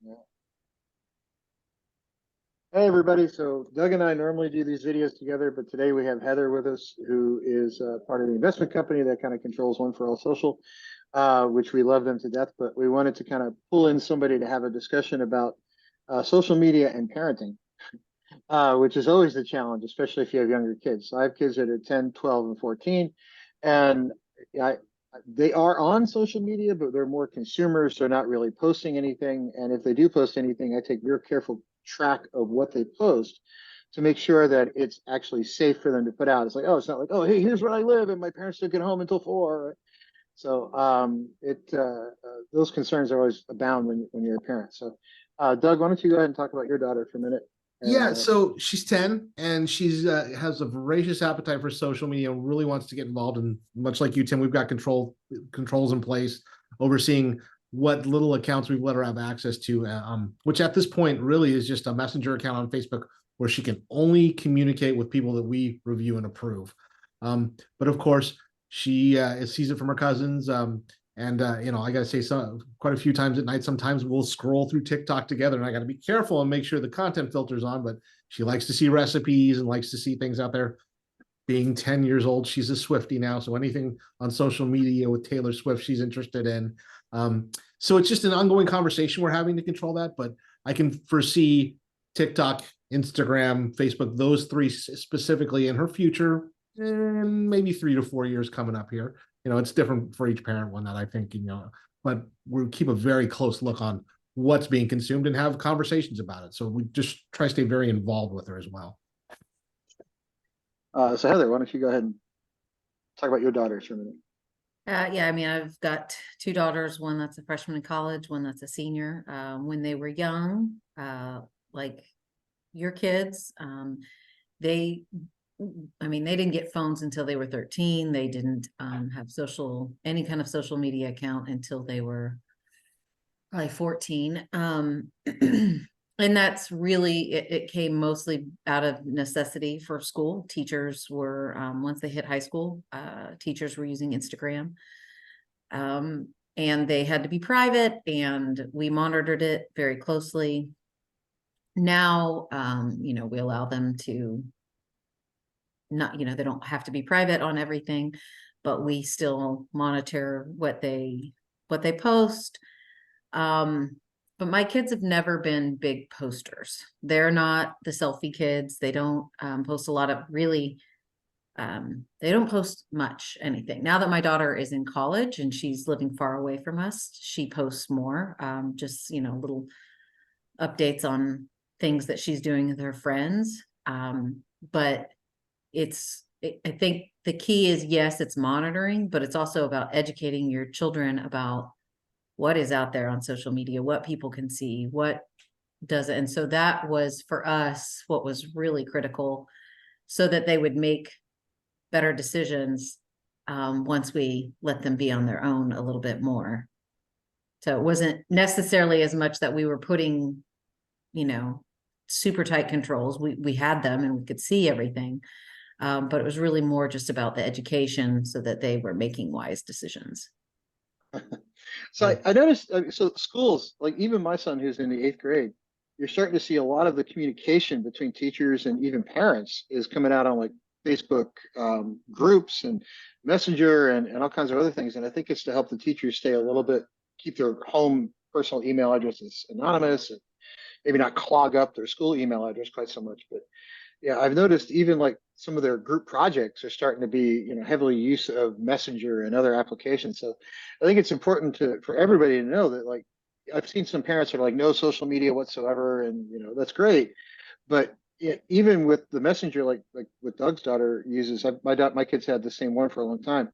Yeah. Hey everybody, so Doug and I normally do these videos together, but today we have Heather with us, who is part of the investment company that kind of controls One for All Social, which we love them to death, but we wanted to kind of pull in somebody to have a discussion about social media and parenting, which is always the challenge, especially if you have younger kids. So I have kids that are 10, 12, and 14, and I, they are on social media, but they're more consumers. They're not really posting anything. And if they do post anything, I take real careful track of what they post to make sure that it's actually safe for them to put out. It's like, oh, it's not like, oh, hey, here's where I live, and my parents don't get home until 4. So those concerns are always abound when you're a parent. So Doug, why don't you go ahead and talk about your daughter for a minute? And Yeah, so she's 10 and she's has a voracious appetite for social media and really wants to get involved. And much like you, Tim, we've got controls in place overseeing what little accounts we've let her have access to, which at this point really is just a messenger account on Facebook where she can only communicate with people that we review and approve. But of course, she sees it from her cousins. And I got to say, quite a few times at night, sometimes we'll scroll through TikTok together, and I got to be careful and make sure the content filter's on. But she likes to see recipes and likes to see things out there. Being 10 years old, she's a Swiftie now, so anything on social media with Taylor Swift, she's interested in. So it's just an ongoing conversation we're having to control that. But I can foresee TikTok, Instagram, Facebook, those three specifically in her future, and maybe 3 to 4 years coming up here. It's different for each parent one that I think, but we keep a very close look on what's being consumed and have conversations about it. So we just try to stay very involved with her as well. so Heather, why don't you go ahead and talk about your daughters for a minute? Yeah, I mean, I've got two daughters, one that's a freshman in college, one that's a senior. When they were young, like your kids, they didn't get phones until they were 13. They didn't have any kind of social media account until they were probably 14. And that's really, it came mostly out of necessity for school. Teachers were, once they hit high school, teachers were using Instagram. And they had to be private, and we monitored it very closely. Now, we allow them to not, they don't have to be private on everything, but we still monitor what they post. But my kids have never been big posters. They're not the selfie kids. They don't post a lot of really, they don't post much anything. Now that my daughter is in college and she's living far away from us, she posts more, just, little updates on things that she's doing with her friends. But I think the key is, yes, it's monitoring, but it's also about educating your children about what is out there on social media, what people can see, what doesn't. And so that was for us what was really critical, so that they would make better decisions once we let them be on their own a little bit more. So it wasn't necessarily as much that we were putting, super tight controls. We had them and we could see everything. But it was really more just about the education so that they were making wise decisions. So I noticed, so schools, like even my son who's in the 8th grade, you're starting to see a lot of the communication between teachers and even parents is coming out on like Facebook groups and Messenger and all kinds of other things. And I think it's to help the teachers stay a little bit, keep their home personal email addresses anonymous, and maybe not clog up their school email address quite so much. But yeah, I've noticed even like some of their group projects are starting to be, heavily use of Messenger and other applications. So I think it's important for everybody to know that, like, I've seen some parents that are like no social media whatsoever, and that's great. But even with the Messenger, like what Doug's daughter uses, my kids had the same one for a long time.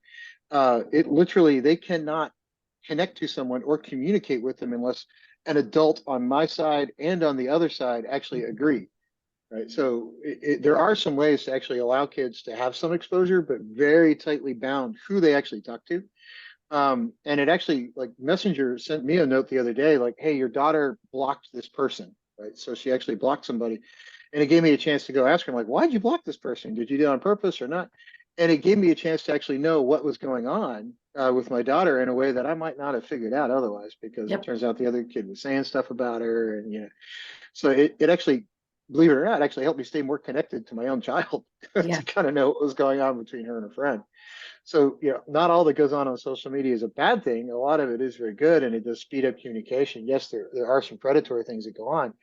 It literally, they cannot connect to someone or communicate with them unless an adult on my side and on the other side actually agree. Right. So there are some ways to actually allow kids to have some exposure, but very tightly bound who they actually talk to. And it actually, like, Messenger sent me a note the other day, like, hey, your daughter blocked this person. Right. So she actually blocked somebody. And it gave me a chance to go ask her, like, why did you block this person? Did you do it on purpose or not? and it gave me a chance to actually know what was going on with my daughter in a way that I might not have figured out otherwise, because it Yep. turns out the other kid was saying stuff about her, and so it actually, believe it or not, actually helped me stay more connected to my own child Yeah. to kind of know what was going on between her and her friend. So, not all that goes on social media is a bad thing. A lot of it is very good, and it does speed up communication. Yes, there are some predatory things that go on,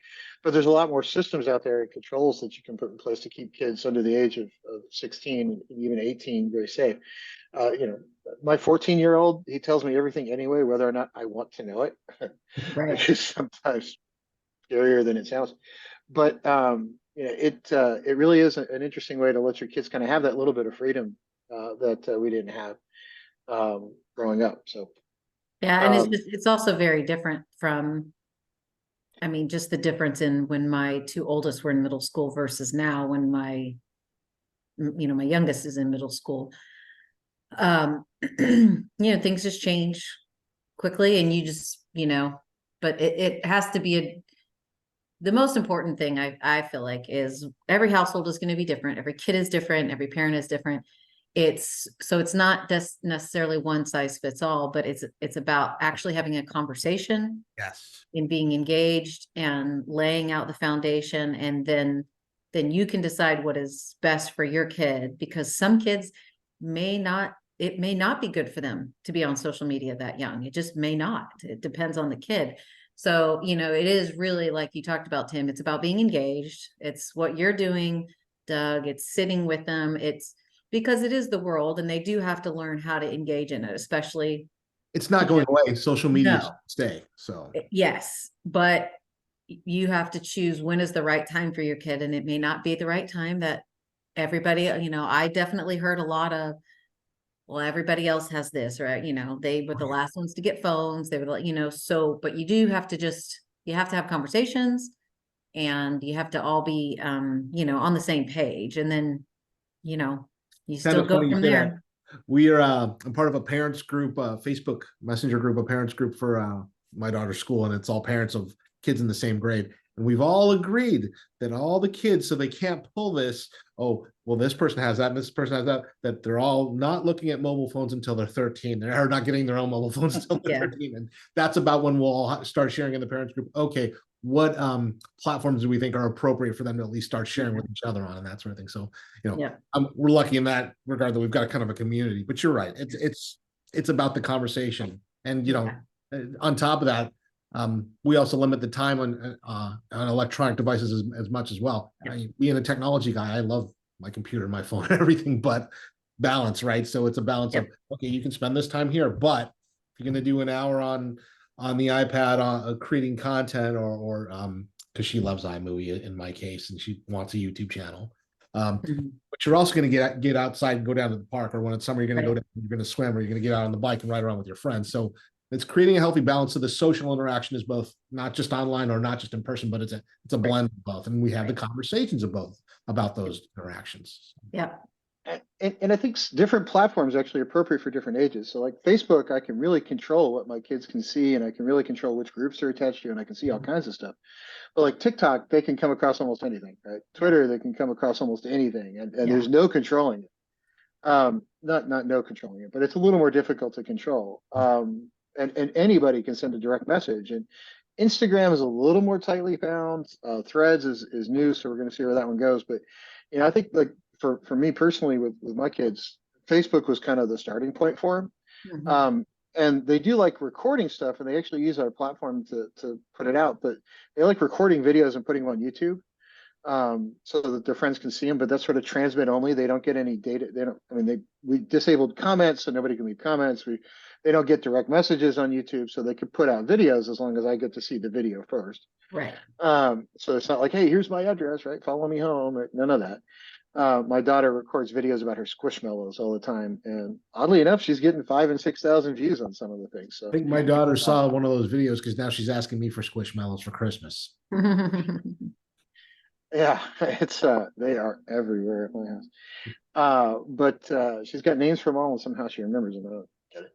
but there's a lot more systems out there and controls that you can put in place to keep kids under the age of 16, even 18, very safe. My 14-year-old, he tells me everything anyway, whether or not I want to know it, Right. which is sometimes scarier than it sounds. But it really is an interesting way to let your kids kind of have that little bit of freedom that we didn't have growing up. So Yeah, and um, it's also very different from, I mean, just the difference in when my two oldest were in middle school versus now when my youngest is in middle school. Things just change quickly, and you just, but it has to be the most important thing I feel like is every household is going to be different. Every kid is different. Every parent is different. It's not just necessarily one size fits all, but it's about actually having a conversation Yes. and being engaged and laying out the foundation, and then you can decide what is best for your kid, because some kids it may not be good for them to be on social media that young. It just may not. It depends on the kid. So, it is really, like you talked about, Tim, it's about being engaged. It's what you're doing, Doug. It's sitting with them. It's because it is the world, and they do have to learn how to engage in it, especially. It's not going away. Social media No. stay. So Yes, but you have to choose when is the right time for your kid, and it may not be the right time that everybody, I definitely heard a lot of, well, everybody else has this, right? They were the last ones to get phones. They were like, so, but you do have to you have to have conversations, and you have to all be, on the same page. And then, you know, you kind still of go funny you from say that. there. We are I'm part of a parents group, Facebook Messenger group, a parents group for my daughter's school, and it's all parents of kids in the same grade. And we've all agreed that all the kids, so they can't pull this, oh, well, this person has that, and this person has that, that they're all not looking at mobile phones until they're 13. They're not getting their own mobile phones until they're Yeah. 13. And that's about when we'll all start sharing in the parents group. Okay, what platforms do we think are appropriate for them to at least start sharing with each other on, and that sort of thing. So, Yeah. we're lucky in that regard that we've got kind of a community. But you're right, it's about the conversation, and on top of that, we also limit the time on electronic devices as much as well. Being a technology guy, I love my computer, my phone, everything, but balance, right? So it's a balance of, okay, you can spend this time here, but if you're going to do an hour on the iPad on creating content, or because she loves iMovie in my case, and she wants a YouTube channel. But you're also going to get outside and go down to the park, or when it's summer, you're going to go down, you're going to swim, or you're going to get out on the bike and ride around with your friends. So it's creating a healthy balance. So the social interaction is both not just online or not just in person, but it's a blend of both. And we have the conversations of both about those interactions. Yeah. And I think different platforms are actually appropriate for different ages. So like Facebook, I can really control what my kids can see, and I can really control which groups they're attached to, and I can see all kinds of stuff. But like TikTok, they can come across almost anything, right? Twitter, they can come across almost anything, and there's no controlling it. Not no controlling it, but it's a little more difficult to control. And anybody can send a direct message. And Instagram is a little more tightly bound. Threads is new, so we're going to see where that one goes. But I think like for me personally with my kids, Facebook was kind of the starting point for them. And they do like recording stuff, and they actually use our platform to put it out. But they like recording videos and putting them on YouTube, so that their friends can see them. But that's sort of transmit only. They don't get any data. They don't. I mean, we disabled comments, so nobody can leave comments. They don't get direct messages on YouTube, so they could put out videos as long as I get to see the video first. Right. So it's not like, hey, here's my address, right? Follow me home. Right? None of that. My daughter records videos about her squishmallows all the time, and oddly enough, she's getting 5,000 and 6,000 views on some of the things. So I think my daughter saw one of those videos because now she's asking me for squishmallows for Christmas. Yeah, it's they are everywhere at my house. But she's got names for them all, and somehow she remembers them. I don't get it.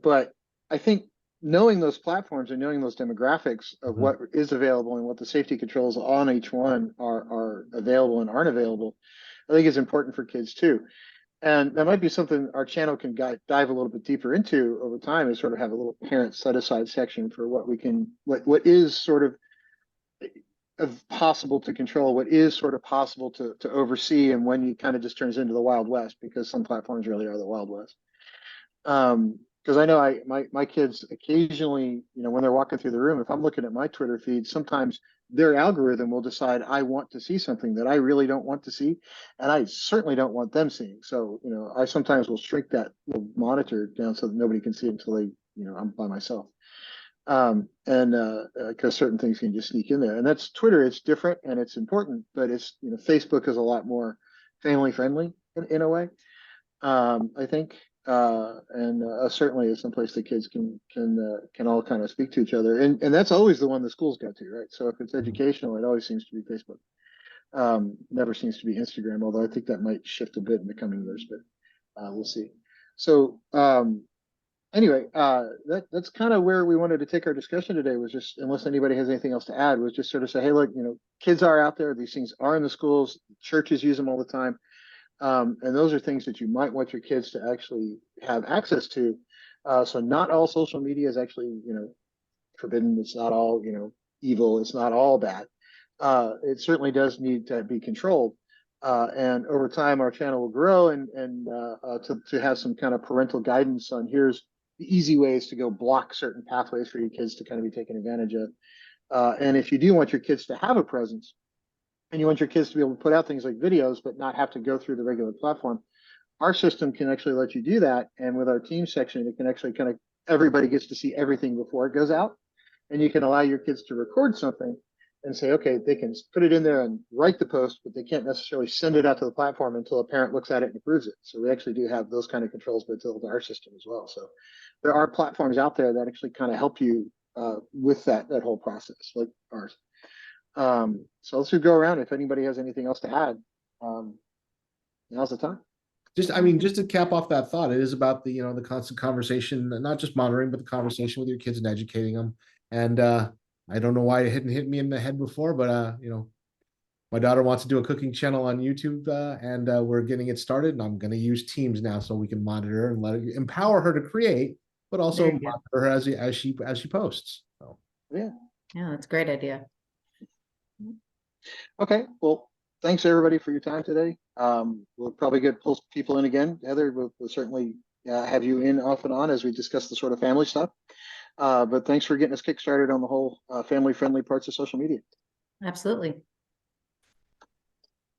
But I think knowing those platforms and knowing those demographics of what is available and what the safety controls on each one are available and aren't available, I think is important for kids too. And that might be something our channel can dive a little bit deeper into over time, is sort of have a little parent set aside section for what is sort of possible to control, what is sort of possible to oversee, and when you kind of just turns into the Wild West, because some platforms really are the Wild West. Because I know my kids occasionally, when they're walking through the room, if I'm looking at my Twitter feed, sometimes their algorithm will decide I want to see something that I really don't want to see, and I certainly don't want them seeing. So, I sometimes will shrink that little monitor down so that nobody can see it until I'm by myself. And because certain things can just sneak in there, and that's Twitter. It's different and it's important, but it's Facebook is a lot more family friendly in a way. I think, and certainly is someplace the kids can all kind of speak to each other, and that's always the one the schools go to, right? So if it's educational, it always seems to be Facebook. Never seems to be Instagram, although I think that might shift a bit in the coming years, but we'll see. So anyway, that's kind of where we wanted to take our discussion today, was just, unless anybody has anything else to add, was just sort of say, hey, look, kids are out there, these things are in the schools, churches use them all the time. And those are things that you might want your kids to actually have access to. So not all social media is actually, forbidden. It's not all, evil. It's not all bad. It certainly does need to be controlled. And over time, our channel will grow and to have some kind of parental guidance on, here's the easy ways to go block certain pathways for your kids to kind of be taken advantage of. And if you do want your kids to have a presence, and you want your kids to be able to put out things like videos, but not have to go through the regular platform, our system can actually let you do that. And with our team section, it can actually kind of, everybody gets to see everything before it goes out. And you can allow your kids to record something and say, okay, they can put it in there and write the post, but they can't necessarily send it out to the platform until a parent looks at it and approves it. So we actually do have those kind of controls built into our system as well. So there are platforms out there that actually kind of help you with that whole process, like ours. So let's go around. If anybody has anything else to add, now's the time. Just to cap off that thought, it is about the constant conversation, not just monitoring, but the conversation with your kids and educating them. And I don't know why it hadn't hit me in the head before, but my daughter wants to do a cooking channel on YouTube, and we're getting it started. And I'm going to use Teams now so we can monitor and empower her to create, but also monitor her as she posts. So yeah, that's a great idea. Okay, well, thanks everybody for your time today. We'll probably pull people in again. Heather, we'll certainly have you in off and on as we discuss the sort of family stuff. But thanks for getting us kickstarted on the whole family-friendly parts of social media. Absolutely.